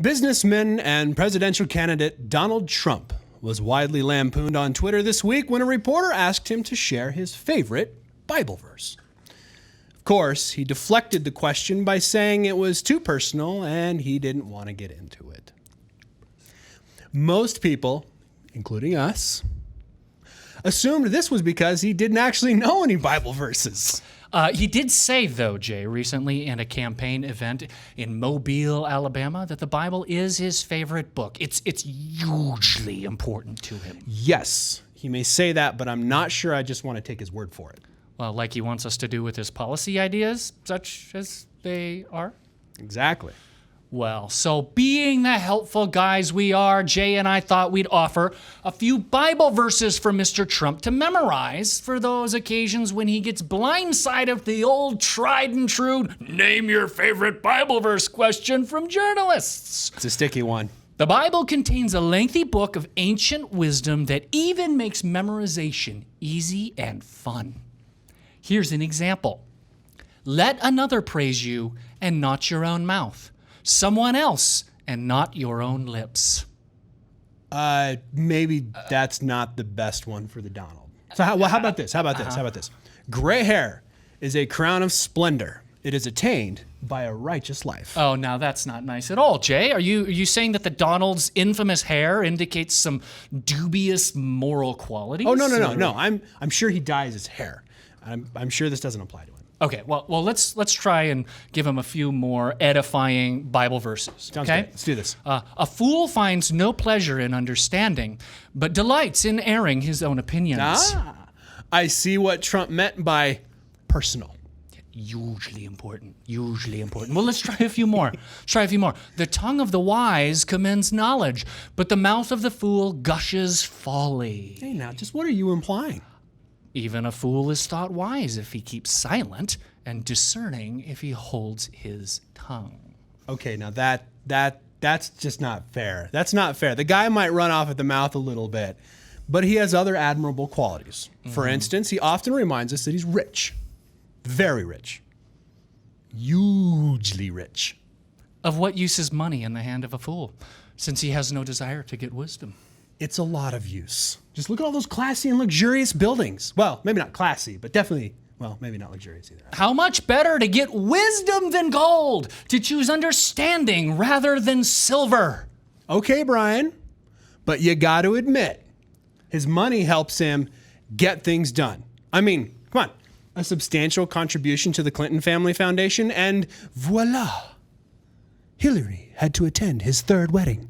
Businessman and presidential candidate Donald Trump was widely lampooned on Twitter this week when a reporter asked him to share his favorite Bible verse. Of course, he deflected the question by saying it was too personal and he didn't want to get into it. Most people, including us, assumed this was because he didn't actually know any Bible verses. He did say, though, Jay, recently in a campaign event in Mobile, Alabama, that the Bible is his favorite book. It's hugely important to him. Yes, he may say that, but I'm not sure I just want to take his word for it. Well, like he wants us to do with his policy ideas, such as they are? Exactly. Well, so being the helpful guys we are, Jay and I thought we'd offer a few Bible verses for Mr. Trump to memorize for those occasions when he gets blindsided with the old tried and true name your favorite Bible verse question from journalists. It's a sticky one. The Bible contains a lengthy book of ancient wisdom that even makes memorization easy and fun. Here's an example. Let another praise you and not your own mouth. Someone else and not your own lips. Maybe that's not the best one for the Donald. So how about this? How about this? Gray hair is a crown of splendor. It is attained by a righteous life. Oh, now that's not nice at all, Jay. Are you saying that the Donald's infamous hair indicates some dubious moral qualities? Oh, no. I'm sure he dyes his hair. I'm sure this doesn't apply to him. Okay, well, let's try and give him a few more edifying Bible verses. Sounds okay? good. Let's do this. A fool finds no pleasure in understanding, but delights in airing his own opinions. I see what Trump meant by personal. Hugely important. Well, let's try a few more. The tongue of the wise commends knowledge, but the mouth of the fool gushes folly. Hey, now, just what are you implying? Even a fool is thought wise if he keeps silent, and discerning if he holds his tongue. Okay, now that's just not fair. That's not fair. The guy might run off at the mouth a little bit, but he has other admirable qualities. For instance, he often reminds us that he's rich. Very rich. Hugely rich. Of what use is money in the hand of a fool, since he has no desire to get wisdom? It's a lot of use. Just look at all those classy and luxurious buildings. Well, maybe not classy, but definitely, well, maybe not luxurious either. How much better to get wisdom than gold, to choose understanding rather than silver. Okay, Brian, but you got to admit, his money helps him get things done. I mean, come on, a substantial contribution to the Clinton Family Foundation, and voila, Hillary had to attend his third wedding.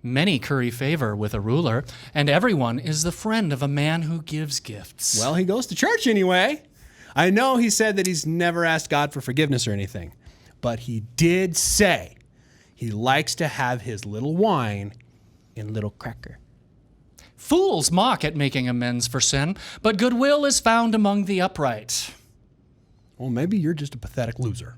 Many curry favor with a ruler, and everyone is the friend of a man who gives gifts. Well, he goes to church anyway. I know he said that he's never asked God for forgiveness or anything, but he did say he likes to have his little wine in little cracker. Fools mock at making amends for sin, but goodwill is found among the upright. Well, maybe you're just a pathetic loser.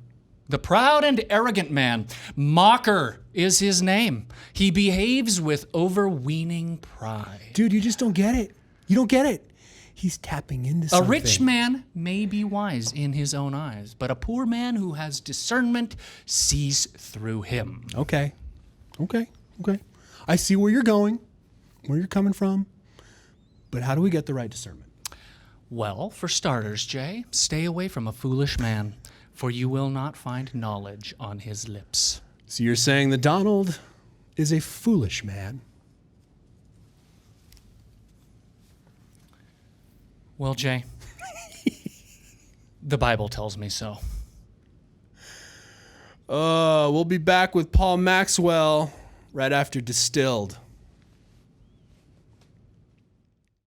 The proud and arrogant man, mocker is his name. He behaves with overweening pride. Dude, you just don't get it. You don't get it. He's tapping into something. A rich man may be wise in his own eyes, but a poor man who has discernment sees through him. Okay. I see where you're going, where you're coming from, but how do we get the right discernment? Well, for starters, Jay, stay away from a foolish man, for you will not find knowledge on his lips. So you're saying that Donald is a foolish man? Well, Jay, the Bible tells me so. We'll be back with Paul Maxwell right after Distilled.